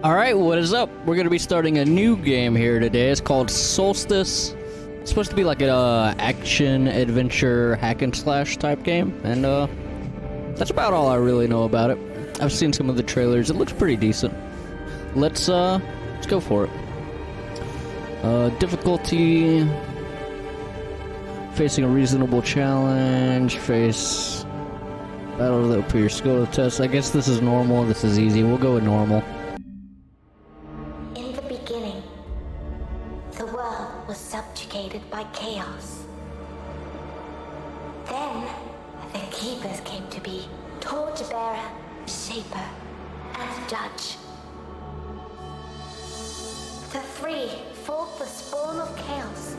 Alright, what is up? We're gonna be starting a new game here today. It's called Soulstice. It's supposed to be like an action, adventure, hack and slash type game, and that's about all I really know about it. I've seen some of the trailers. It looks pretty decent. Let's go for it. Difficulty, facing a reasonable challenge, face battle that appear skill to test. I guess this is normal, this is easy. We'll go with normal. In the beginning, the world was subjugated by chaos. Then, the Keepers came to be, torchbearer, shaper, and judge. The three fought the spawn of chaos,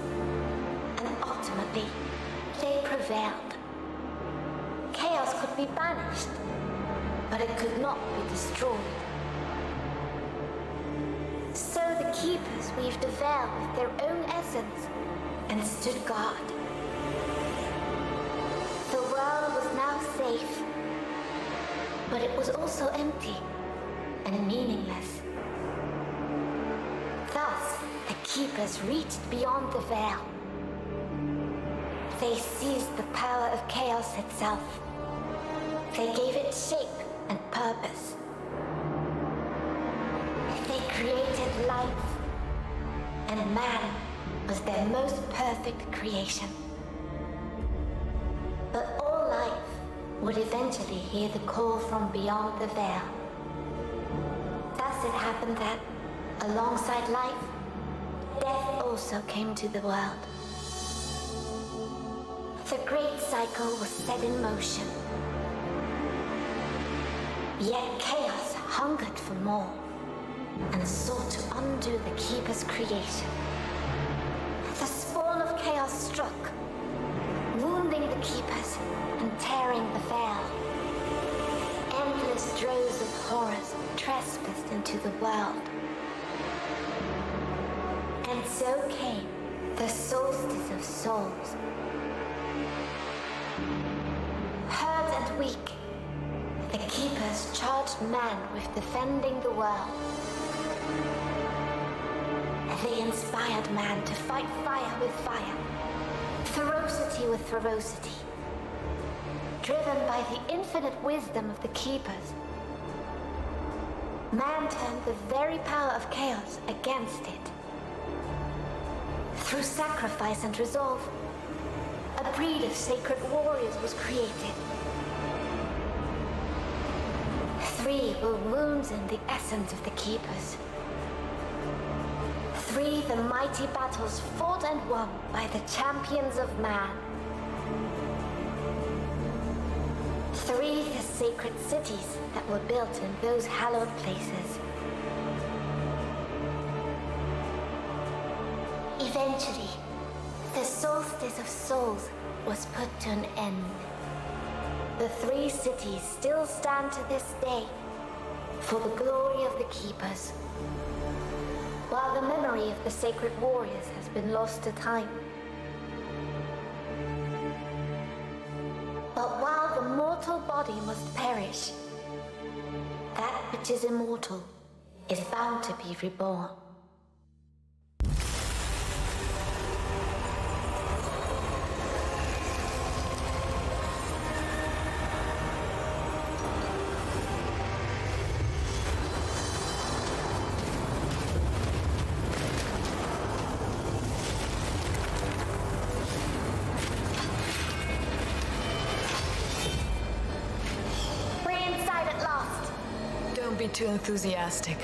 and ultimately, they prevailed. Chaos could be banished, but it could not be destroyed. So the Keepers weaved a veil with their own essence and stood guard. The world was now safe, but it was also empty and meaningless. Thus, the Keepers reached beyond the veil. They seized the power of chaos itself. They gave it shape and purpose. They created life, and man was their most perfect creation. But all life would eventually hear the call from beyond the veil. Thus it happened that, alongside life, death also came to the world. The great cycle was set in motion. Yet chaos hungered for more and sought to undo the Keeper's creation. The spawn of chaos struck, wounding the Keepers and tearing the veil. Endless droves of horrors trespassed into the world. And so came the Soulstice of Souls. Hurt and weak, the Keepers charged man with defending the world. They inspired man to fight fire with fire, ferocity with ferocity. Driven by the infinite wisdom of the Keepers, man turned the very power of chaos against it. Through sacrifice and resolve, a breed of sacred warriors was created. Three were wounds in the essence of the Keepers. Three the mighty battles fought and won by the champions of man. Three the sacred cities that were built in those hallowed places. Eventually, the Soulstice of Souls was put to an end. The three cities still stand to this day for the glory of the Keepers, while the memory of the sacred warriors has been lost to time. But while the mortal body must perish, that which is immortal is bound to be reborn. Don't be too enthusiastic.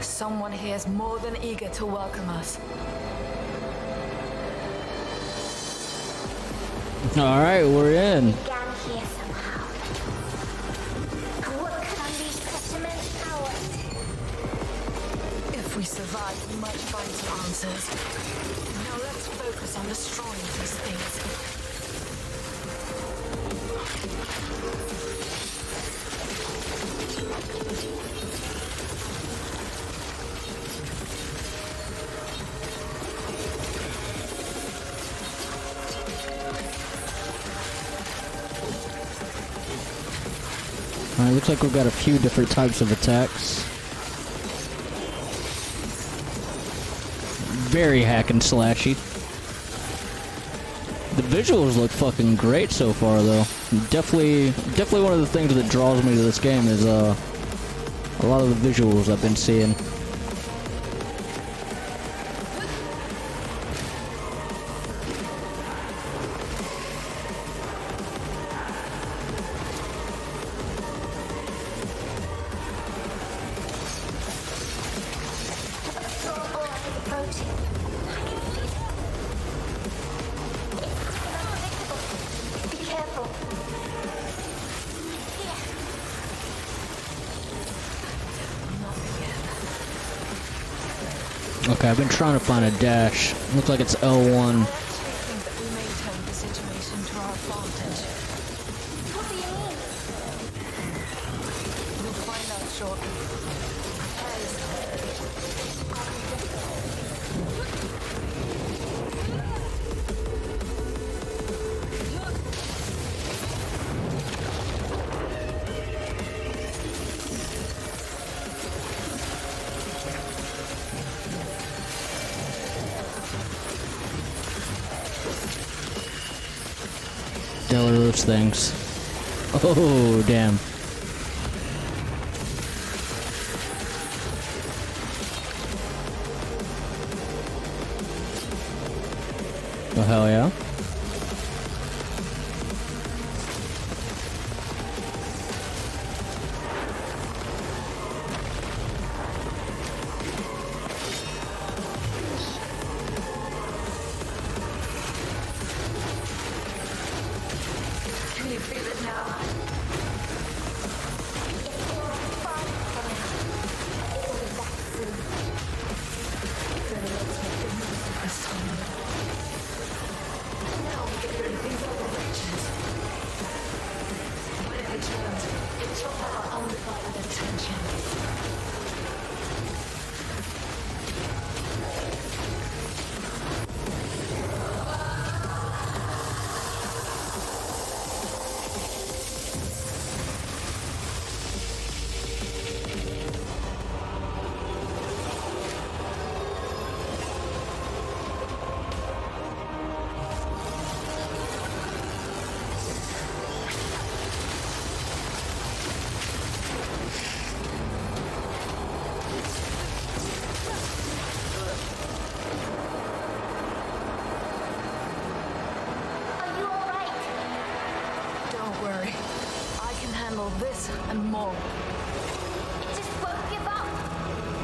Someone here is more than eager to welcome us. Alright, we're in. Began here somehow. What could unleash such immense power? If we survive, we might find some answers. Now let's focus on destroying these things. Alright, looks like we've got a few different types of attacks. very hack and slashy. The visuals look fucking great so far, though. Definitely one of the things that draws me to this game is a lot of the visuals I've been seeing. Okay, I've been trying to find a dash. Looks like it's L1. I think that we may turn the situation to our advantage. What do you mean? We'll find out shortly. Prepare yourself. Hell are those things? Oh, damn. Oh, hell yeah. Can you feel it now? Are you alright? Don't worry. I can handle this and more. It just won't give up.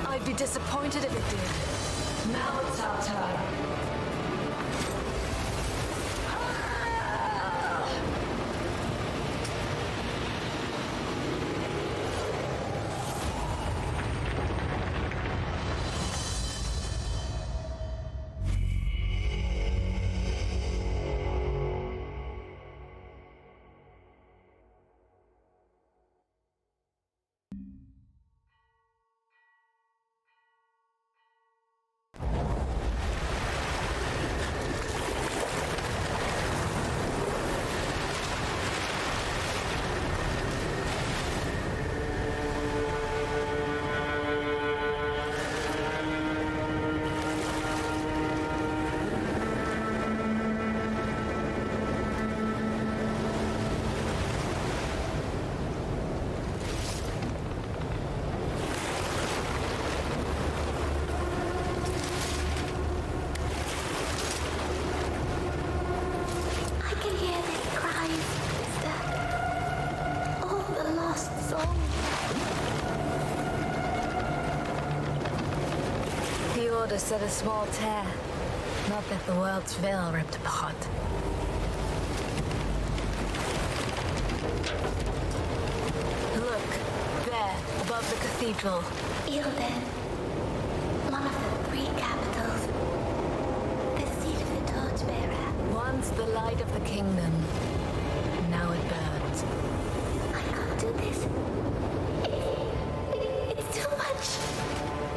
I'd be disappointed if it did. Now it's our turn. I can hear their cries, sister. All the lost souls. The Order said a small tear. Not that the world's veil ripped apart. Look, there, above the cathedral. Ilden, one of the three capitals. The seat of the torchbearer. Once the light of the kingdom. Now it burns. I can't do this. It's too much.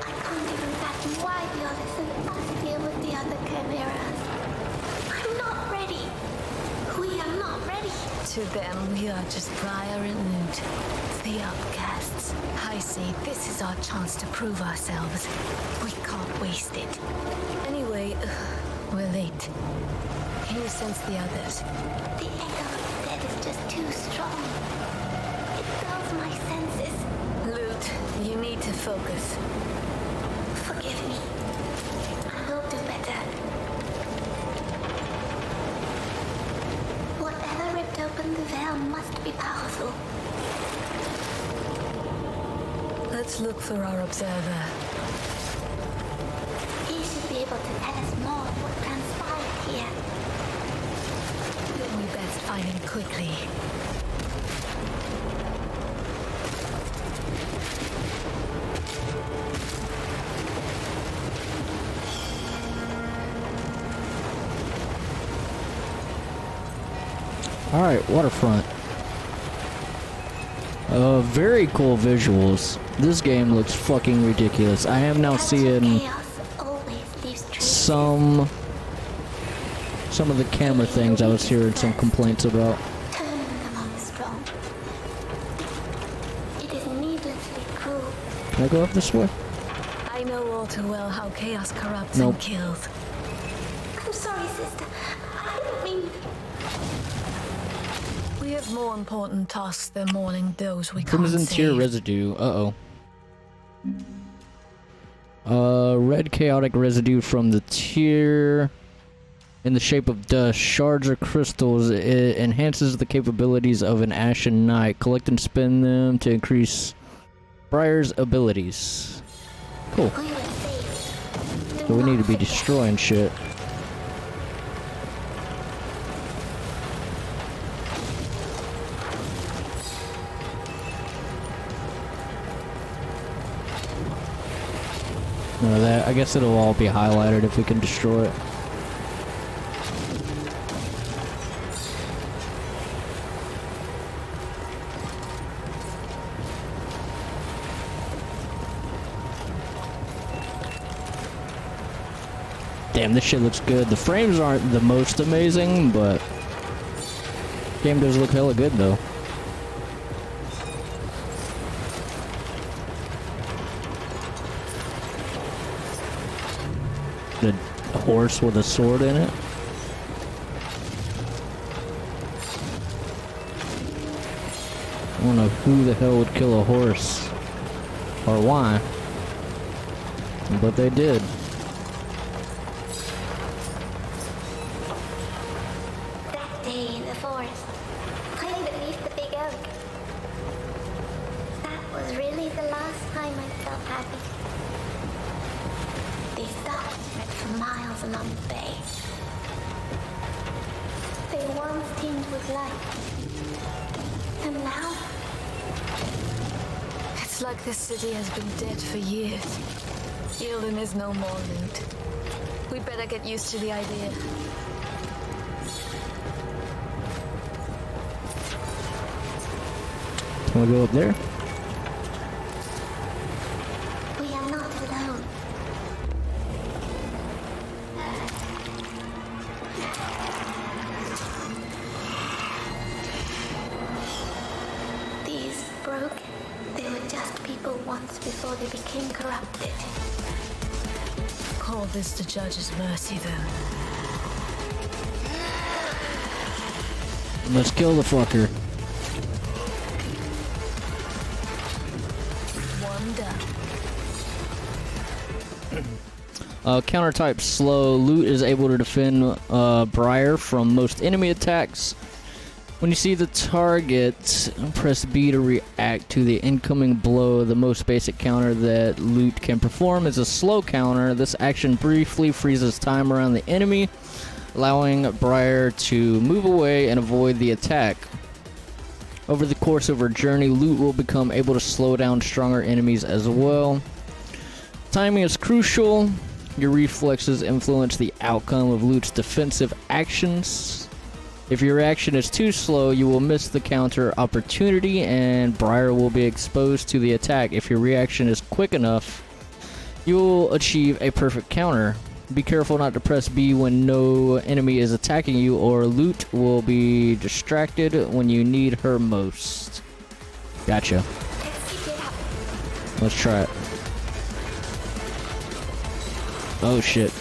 I can't even fathom why the others sent us here with the other chimeras. I'm not ready. We are not ready. To them, we are just Briar and Loot, the outcasts. I see this is our chance to prove ourselves. We can't waste it. Anyway, we're late. Can you sense the others? The echo of the dead is just too strong. It dulls my senses. Loot, you need to focus. Forgive me. I will do better. Whatever ripped open the veil must be powerful. Let's look for our observer. He should be able to tell us more of what transpired here. We best find him quickly. Alright, waterfront. Very cool visuals. This game looks fucking ridiculous. I am now seeing some of the camera things I was hearing some complaints about. Turn them on strong. It is needlessly cruel. Can I go up this way? I know all too well how chaos corrupts Nope. and kills. I'm sorry, sister. I didn't mean... We have more important tasks than mourning those we can't Crimson Tier save. residue. Uh-oh. Red chaotic residue from the tier in the shape of dust, shards or crystals. It enhances the capabilities of an Ashen Knight. Collect and spend them to increase Briar's abilities. Cool. We were safe. So we need to be destroying shit. None of that. I guess it'll all be highlighted if we can destroy it. Damn, this shit looks good. The frames aren't the most amazing, but game does look hella good though. The horse with a sword in it. I don't know who the hell would kill a horse or why, but they did. That day in the forest, playing beneath the big oak. That was really the last time I felt happy. These dots spread for miles along the bay. They once teemed with life. And now, It's like this city has been dead for years. Yilden is no more, Loot. We better get used to the idea. Can we go up there? we are not alone. These broke. They were just people once before they became corrupted. Call this the judge's mercy, then. Let's kill the fucker. One down. Counter type slow. Loot is able to defend Briar from most enemy attacks. When you see the target, press B to react to the incoming blow. The most basic counter that Loot can perform is a slow counter. This action briefly freezes time around the enemy, allowing Briar to move away and avoid the attack. Over the course of her journey, Loot will become able to slow down stronger enemies as well. Timing is crucial. Your reflexes influence the outcome of Loot's defensive actions. If your reaction is too slow, you will miss the counter opportunity and Briar will be exposed to the attack. If your reaction is quick enough, you will achieve a perfect counter. Be careful not to press B when no enemy is attacking you, or Loot will be distracted when you need her most. Gotcha. Let's try it. Oh shit.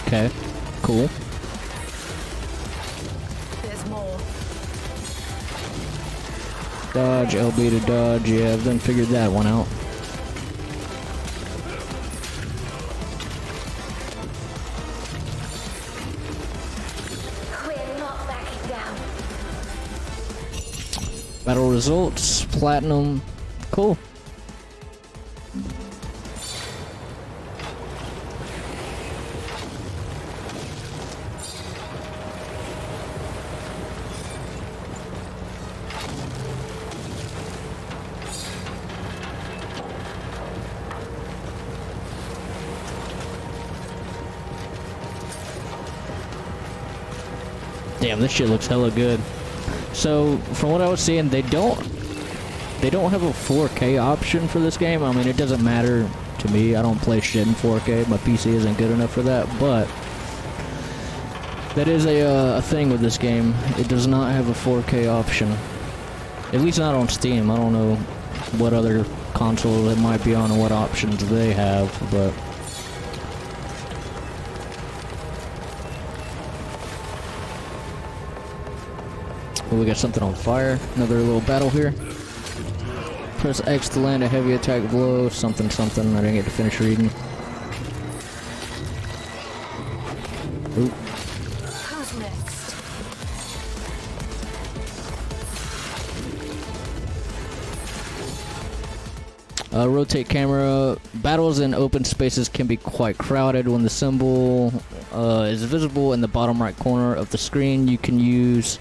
Okay, cool. There's more. Dodge, LB to dodge. Yeah, I've done figured that one out. We're not backing down. Battle results, platinum. Cool. Damn, this shit looks hella good. So, from what I was seeing, they don't have a 4K option for this game. I mean, it doesn't matter to me. I don't play shit in 4K. My PC isn't good enough for that, but that is a thing with this game. It does not have a 4K option. At least not on Steam. I don't know what other console it might be on and what options they have, but we got something on fire. Another little battle here. Press X to land a heavy attack blow. Something, something. I didn't get to finish reading. Oop. Who's next? Rotate camera. Battles in open spaces can be quite crowded. When the symbol is visible in the bottom right corner of the screen, you can use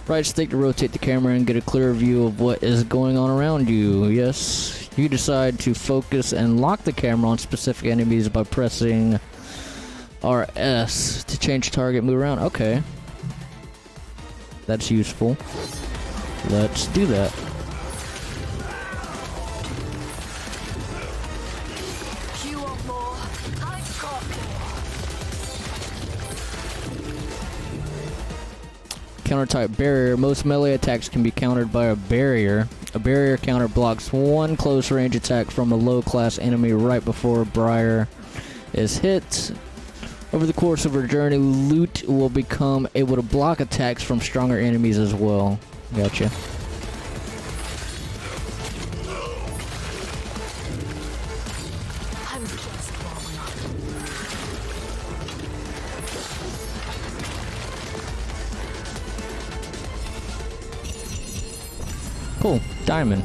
right stick to rotate the camera and get a clearer view of what is going on around you. Yes, you decide to focus and lock the camera on specific enemies by pressing RS to change target, move around. Okay, that's useful. Let's do that. You want more? I've got more. Counter type barrier. Most melee attacks can be countered by a barrier. A barrier counter blocks one close range attack from a low class enemy right before a barrier is hit. Over the course of her journey, Loot will become able to block attacks from stronger enemies as well. Gotcha. I'm just warming up. Cool. Diamond.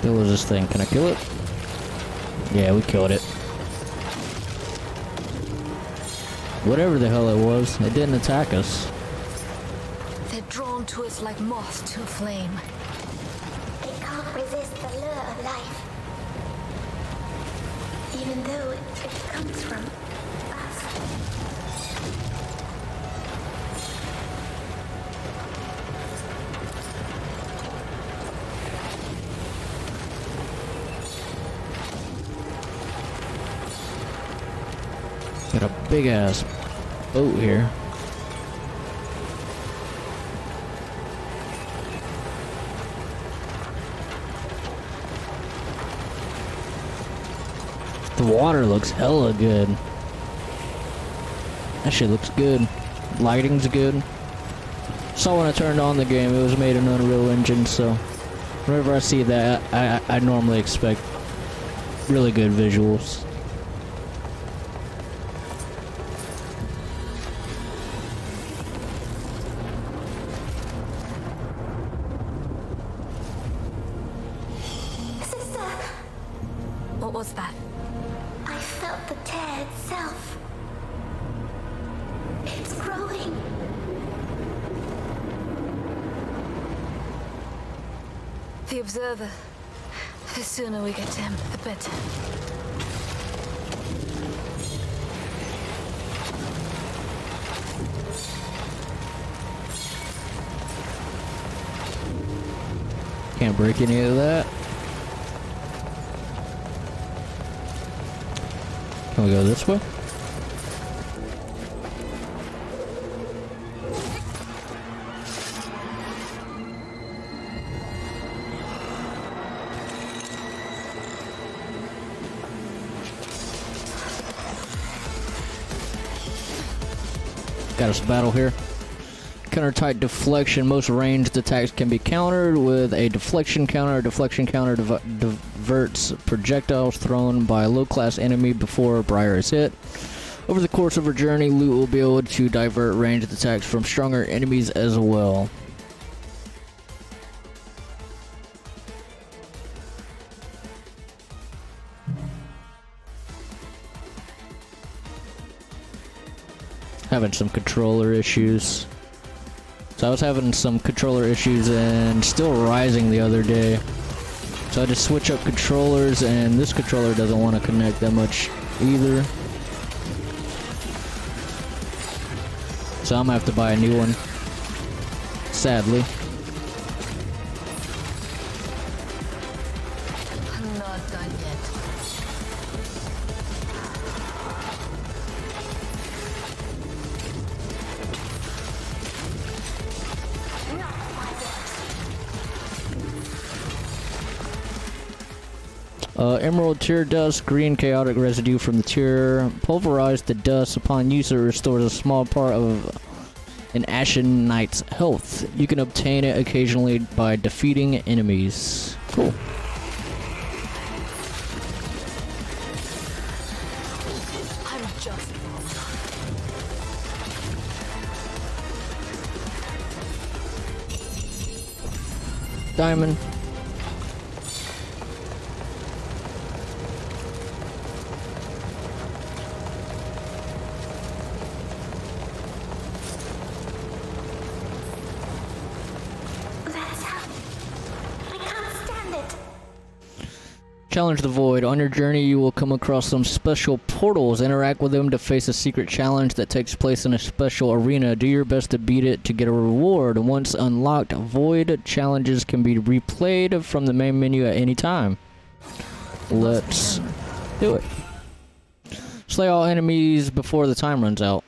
What was this thing? Can I kill it? Yeah, we killed it. Whatever the hell it was, it didn't attack us. They're drawn to us like moths to a flame. They can't resist the lure of life. Even though it comes from us. Got a big ass boat here. The water looks hella good. That shit looks good. Lighting's good. Saw when I turned on the game, it was made in Unreal Engine, so whenever I see that, I normally expect really good visuals. Sister, What was that? I felt the tear itself. The observer. The sooner we get to him, the better. Can't break any of that. Can we go this way? Got us a battle here. Counter-type deflection. Most ranged attacks can be countered with a deflection counter. A deflection counter diverts projectiles thrown by a low-class enemy before Briar is hit. Over the course of her journey, Loot will be able to divert ranged attacks from stronger enemies as well. Having some controller issues. So I was having some controller issues and Still Rising the other day. So I just switch up controllers, and this controller doesn't want to connect that much either. So I'm gonna have to buy a new one. Sadly. I'm not done yet. Emerald Tear Dust, green chaotic residue from the tear. Pulverize the dust. Upon use, it restores a small part of an Ashen Knight's health. You can obtain it occasionally by defeating enemies. Cool. I'm just Diamond. Challenge the Void. On your journey, you will come across some special portals. Interact with them to face a secret challenge that takes place in a special arena. Do your best to beat it to get a reward. Once unlocked, Void challenges can be replayed from the main menu at any time. Let's do it. Slay all enemies before the time runs out.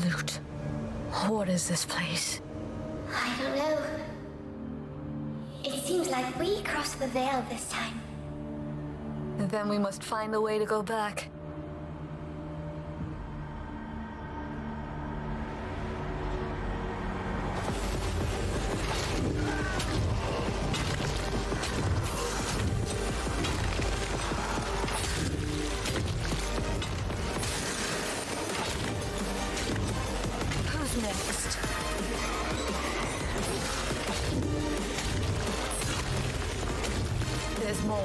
Loot. What is this place? I don't know. It seems like we crossed the veil this time. Then we must find a way to go back. Who's next? There's more. I'm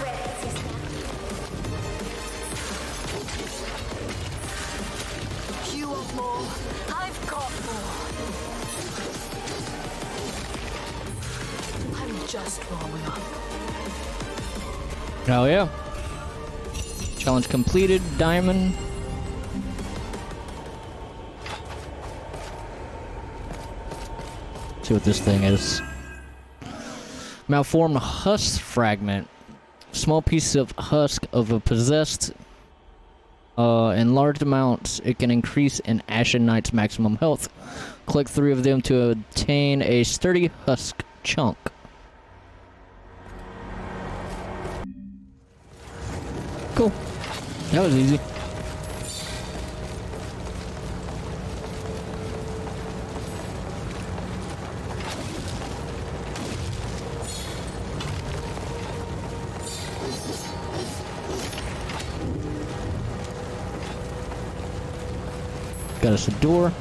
ready, sister. You want more? I've got more. I'm just warming up. Oh yeah. Challenge completed. Diamond. See what this thing is. Malformed husk fragment. Small piece of husk of a possessed. In large amounts, it can increase an Ashen Knight's maximum health. Collect 3 of them to obtain a sturdy husk chunk. Cool. That was easy. Got us a door.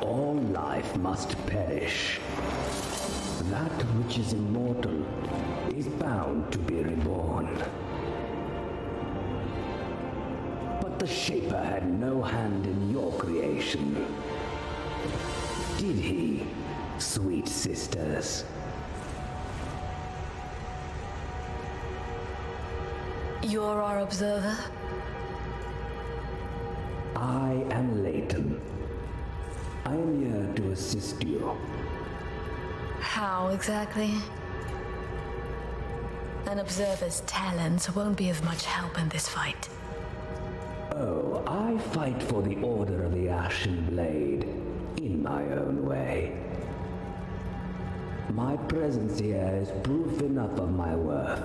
all life must perish. That which is immortal is bound to be reborn. But the Shaper had no hand in your creation. Did he, sweet sisters? You're our observer? I am Leighton. I am here to assist you. How exactly? An observer's talents won't be of much help in this fight. Oh, I fight for the Order of the Ashen Blade in my own way. My presence here is proof enough of my worth.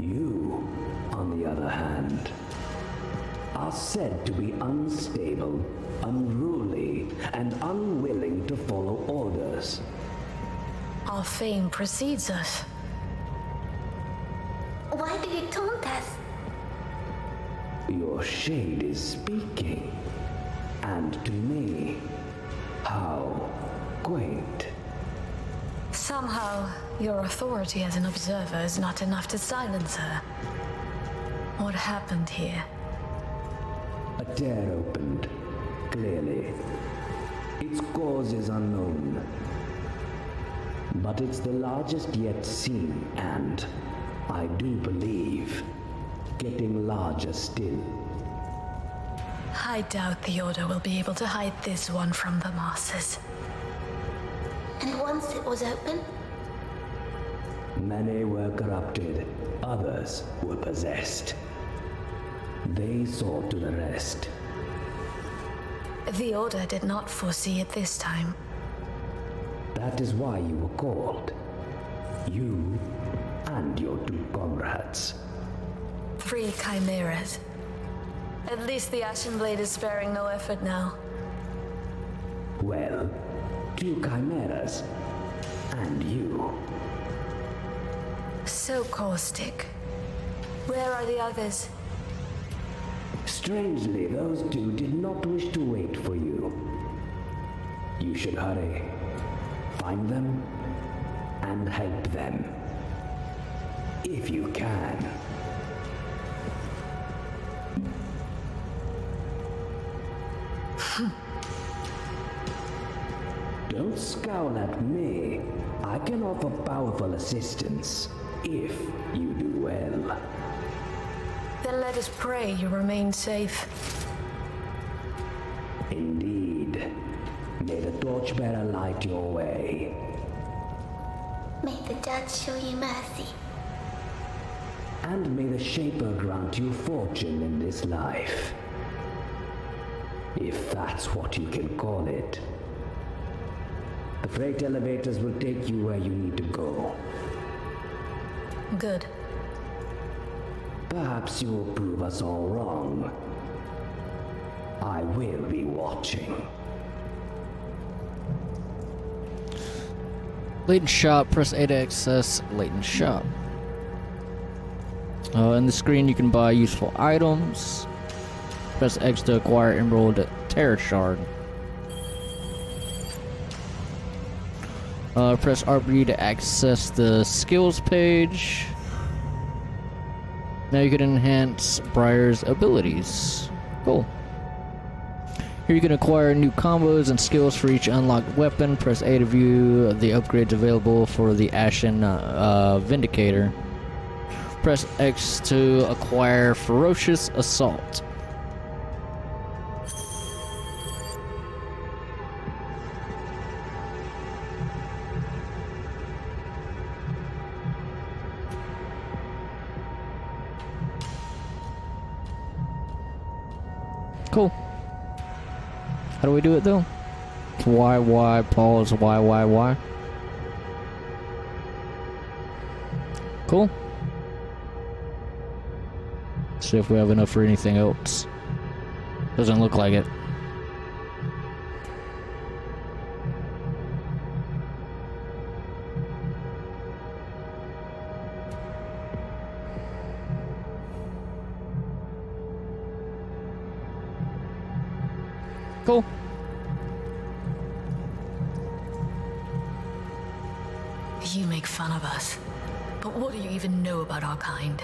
You, on the other hand, are said to be unstable, unruly, and unwilling to follow orders. Our fame precedes us. Why do you taunt us? Your shade is speaking. And to me, how quaint. Somehow, your authority as an observer is not enough to silence her. What happened here? A tear opened, clearly. Its cause is unknown. But it's the largest yet seen, and, I do believe, getting larger still. I doubt the Order will be able to hide this one from the masses. And once it was open, Many were corrupted, others were possessed. They saw to the rest. The Order did not foresee it this time. That is why you were called. You and your 2 comrades. 3 chimeras. At least the Ashen Blade is sparing no effort now. Well, 2 chimeras. And you. So caustic. Where are the others? Strangely, those 2 did not wish to wait for you. You should hurry. Find them and help them. If you can. Don't scowl at me. I can offer powerful assistance, if you do well. Then let us pray you remain safe. Indeed. May the torchbearer light your way. may the judge show you mercy. And may the Shaper grant you fortune in this life. If that's what you can call it. The freight elevators will take you where you need to go. Good. Perhaps you will prove us all wrong. I will be watching. Latent shop, press A to access latent shop. In the screen you can buy useful items. Press X to acquire Emerald Terror Shard. Press RB to access the skills page. Now you can enhance Briar's abilities. Cool. Here you can acquire new combos and skills for each unlocked weapon. Press A to view the upgrades available for the Ashen Vindicator. Press X to acquire Ferocious Assault. Cool. How do we do it though? Y, pause, Y. Cool. See if we have enough for anything else. Doesn't look like it. Cool. You make fun of us. But what do you even know about our kind?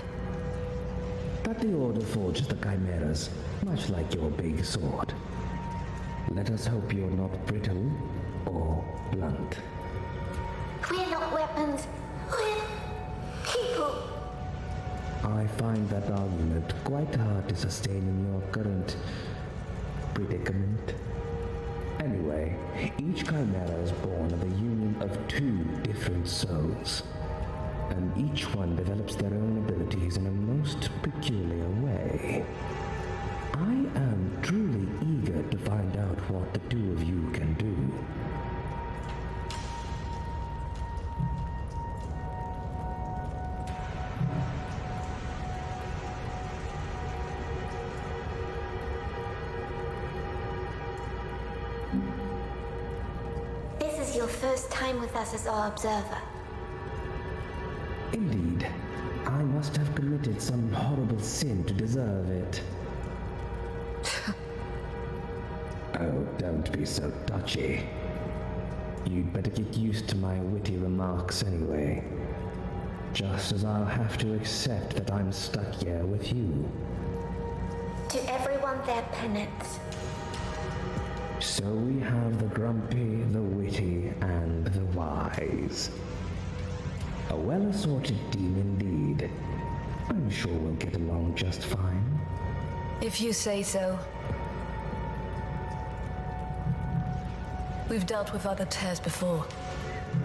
That the Order forges the chimeras, much like your big sword. Let us hope you're not brittle or blunt. We're not weapons. We're people. I find that argument quite hard to sustain in your current predicament. Anyway, each chimera is born of a union of two different souls, and each one develops their own abilities in a most peculiar way. I am truly eager to find out what the two of you can do. This is your first time with us as our observer. Indeed, I must have committed some horrible sin to deserve it. Oh, don't be so touchy. You'd better get used to my witty remarks anyway. Just as I'll have to accept that I'm stuck here with you. To everyone their penance. So we have the grumpy, the witty, and the wise. A well-assorted team indeed. I'm sure we'll get along just fine. If you say so. We've dealt with other tears before,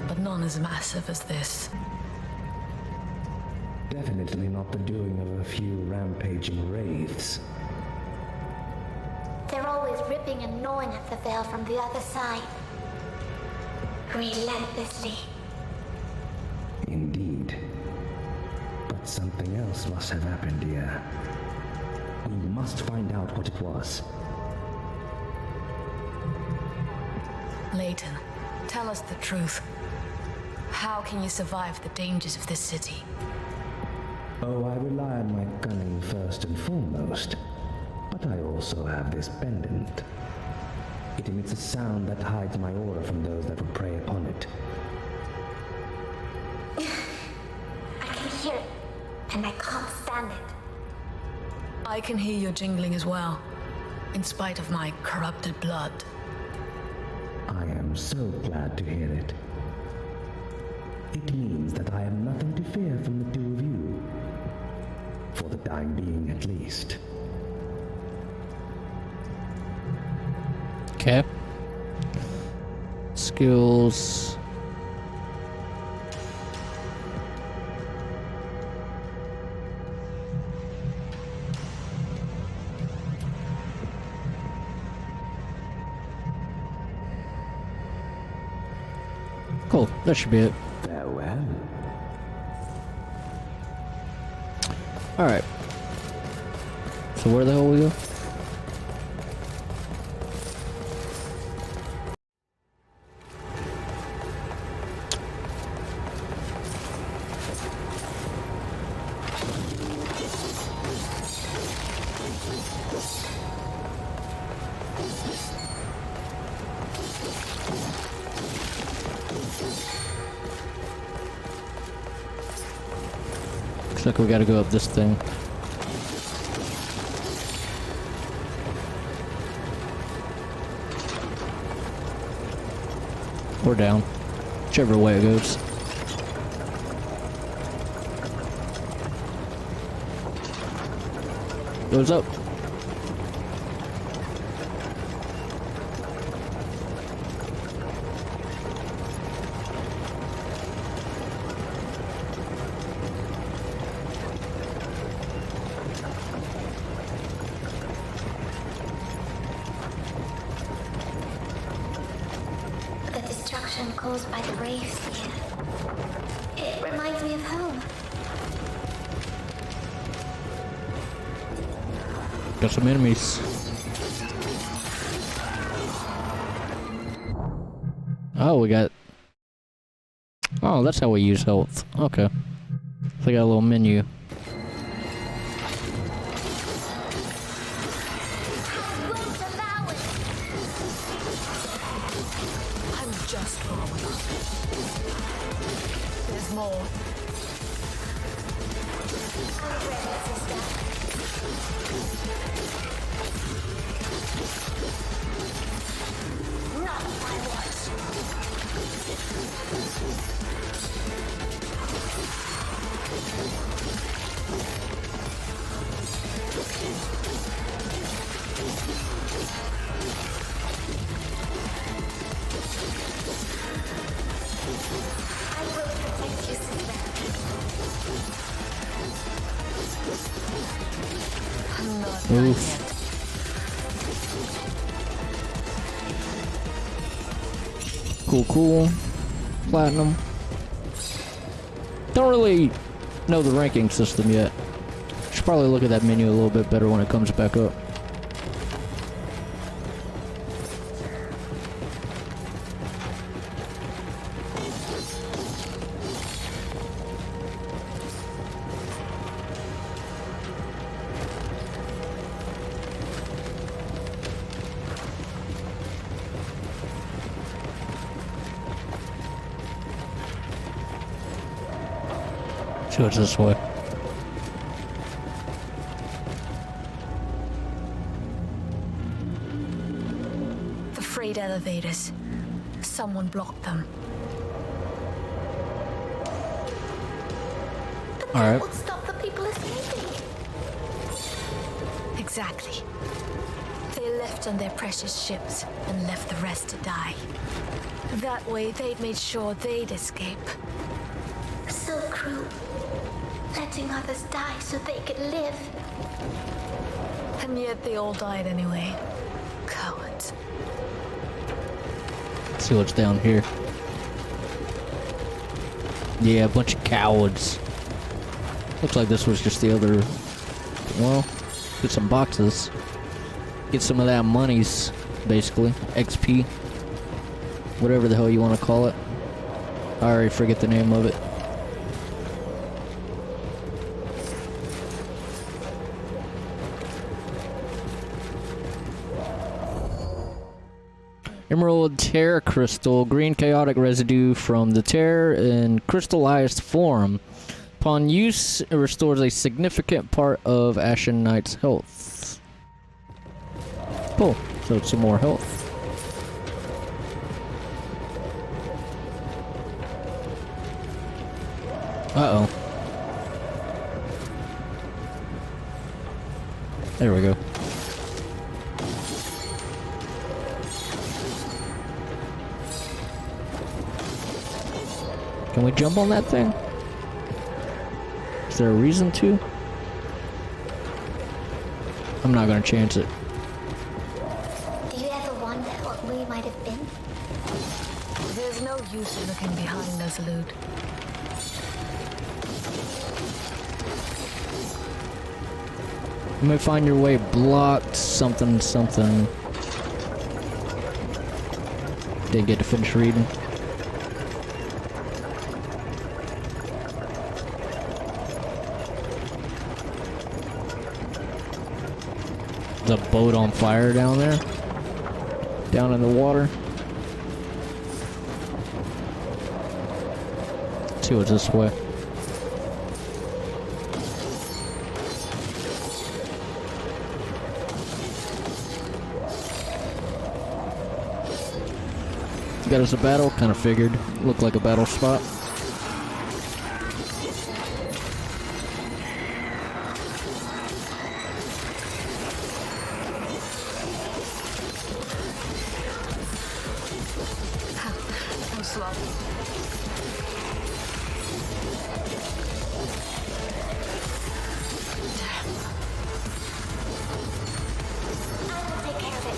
but none as massive as this. Definitely not the doing of a few rampaging wraiths. They're always ripping and gnawing at the veil from the other side. Relentlessly. Indeed. But something else must have happened here. We must find out what it was. Layton, tell us the truth. How can you survive the dangers of this city? Oh, I rely on my cunning first and foremost. But I also have this pendant. It emits a sound that hides my aura from those that would prey upon it. I can hear it, and I can't stand it. I can hear your jingling as well, in spite of my corrupted blood. I am so glad to hear it. It means that I have nothing to fear from the two of you. For the time being, at least. Okay. Skills. Cool, that should be it. Farewell. Alright. So where the hell we go? Looks like we gotta go up this thing. Or down. Whichever way it goes. Goes up. The destruction caused by the graves here. It reminds me of home. Got some enemies. Oh, we got... Oh, that's how we use health. Okay. So we got a little menu. I'm just wrong. There's more. I'm ready, sister. Not my watch. I will protect you, sister. I'm not done Oof. yet. Cool. Platinum. Don't really know the ranking system yet. Should probably look at that menu a little bit better when it comes back up. So it's this way. The freight elevators. Someone blocked them. Alright. Would stop the people escaping. Exactly. They left on their precious ships and left the rest to die. That way, they'd made sure they'd escape. So cruel. Letting others die so they could live. And yet they all died anyway. Cowards. Let's see what's down here. Yeah, a bunch of cowards. Looks like this was just the other... Well, get some boxes. Get some of that monies, basically. XP. Whatever the hell you want to call it. I already forget the name of it. Emerald Terra Crystal, green chaotic residue from the Terra in crystallized form. Upon use, it restores a significant part of Ashen Knight's health. Cool, so it's some more health. Uh-oh. There we go. Can we jump on that thing? Is there a reason to? I'm not gonna chance it. Do you ever wonder what we might have been? There's no use in looking behind us, Lude. You may find your way blocked, something. Didn't get to finish reading. The boat on fire down there? Down in the water? Let's see what's this way. Got us a battle? Kind of figured. Looked like a battle spot. I'm sloppy. I will take care of it.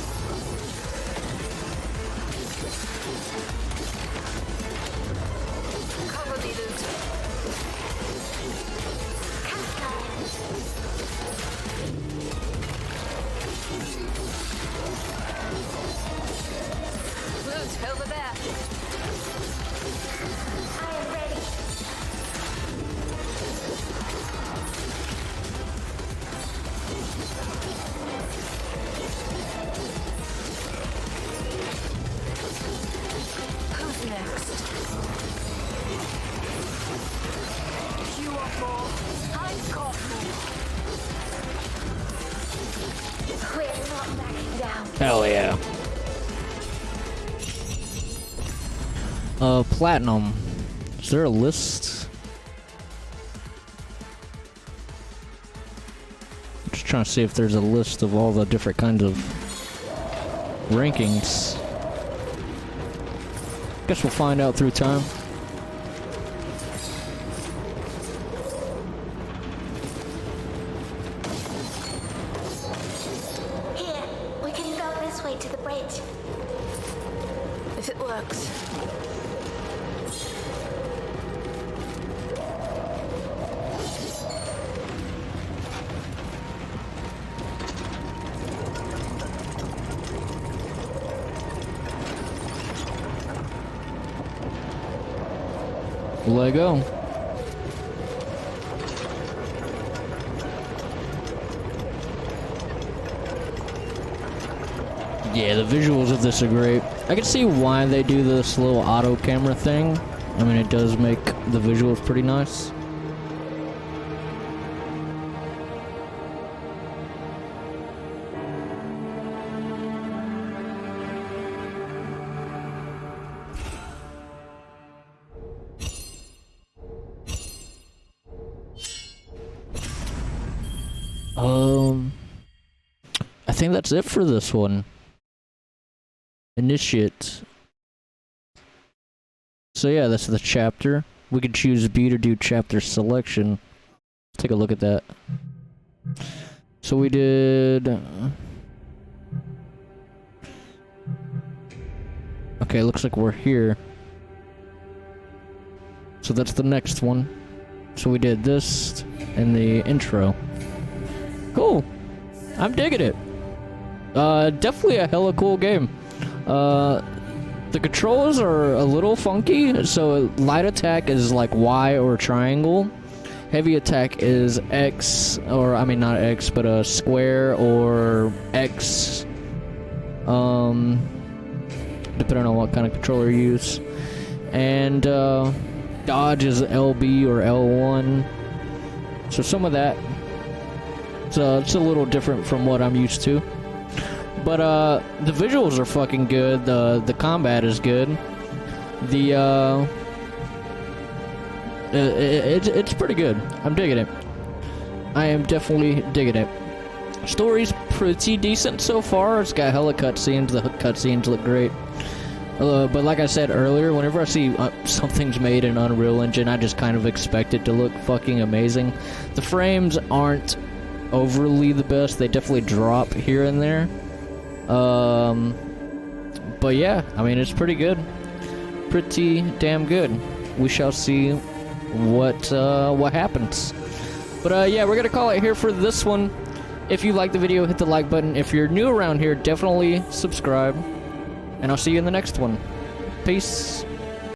Hell yeah. Platinum. Is there a list? I'm just trying to see if there's a list of all the different kinds of rankings. Guess we'll find out through time. Here, we can go this way to the bridge. If it works. Lego. Yeah, the visuals of this are great. I can see why they do this little auto camera thing. I mean, it does make the visuals pretty nice. I think that's it for this one. Initiate. So yeah, that's the chapter. We could choose B to do chapter selection. Let's take a look at that. So we did... Okay, looks like we're here. So that's the next one. So we did this and the intro. Cool. I'm digging it. Definitely a hella cool game. The controls are a little funky, so light attack is like Y or triangle. Heavy attack is X, or I mean not X, but square or X. Depending on what kind of controller you use. And dodge is LB or L1. So some of that. So it's a little different from what I'm used to. But the visuals are fucking good. The combat is good. It's pretty good. I'm digging it. I am definitely digging it. Story's pretty decent so far. It's got hella cutscenes. The cutscenes look great. But like I said earlier, whenever I see something's made in Unreal Engine, I just kind of expect it to look fucking amazing. The frames aren't overly the best. They definitely drop here and there. But yeah, I mean, it's pretty good. Pretty damn good. We shall see what happens. But yeah, we're gonna call it here for this one. If you like the video, hit the like button. If you're new around here, definitely subscribe. And I'll see you in the next one. Peace.